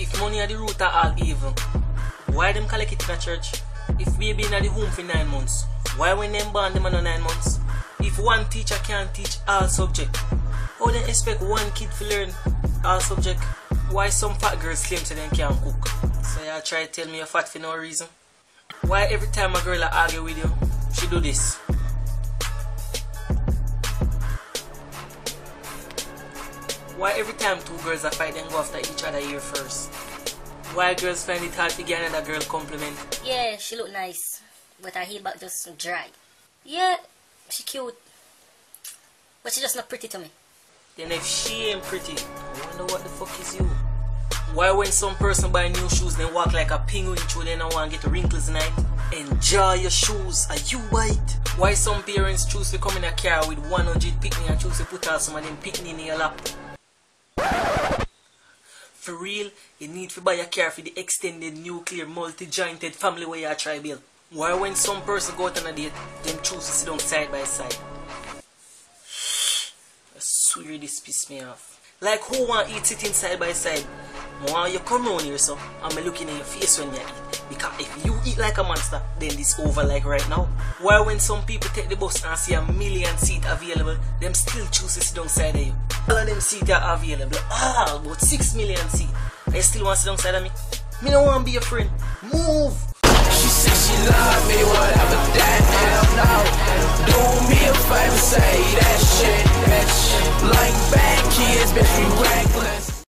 If money are the root of all evil, why them collect it in a church? If baby in the home for 9 months, why when them born them are 9 months? If one teacher can't teach all subject, how they expect one kid to learn all subject? Why some fat girls claim to them can't cook? So y'all try to tell me you're fat for no reason? Why every time a girl argue with you, she do this? Why every time two girls are fighting, go after each other ear first? Why girls find it hard to get another girl compliment? Yeah, she look nice, but her heel back just dry. Yeah, she cute, but she just not pretty to me. Then if she ain't pretty, I wonder what the fuck is you? Why when some person buy new shoes, then walk like a penguin through, then I want to get the wrinkles in it? Enjoy your shoes, are you white? Why some parents choose to come in a car with 100 picnic and choose to put out some of them picnic in your lap? For real, you need to buy a car for the extended nuclear multi-jointed family where you try build. Why when some person go out on a date, them choose to sit down side by side? I swear this piss me off. Like who want eat sitting side by side? Why you come round here so I'm looking at your face when you eat? Because if you eat like a monster, then this over like right now. Why when some people take the bus and see 1 million seats available, them still choose to sit down side of you? All of them seats are available, about 6 million seats. And you still want to sit down side of me? Me don't want to be your friend. Move! She said she love me, whatever that hell no. Do me a favor, say that shit, bitch. Like bad kids, bitch, we reckless.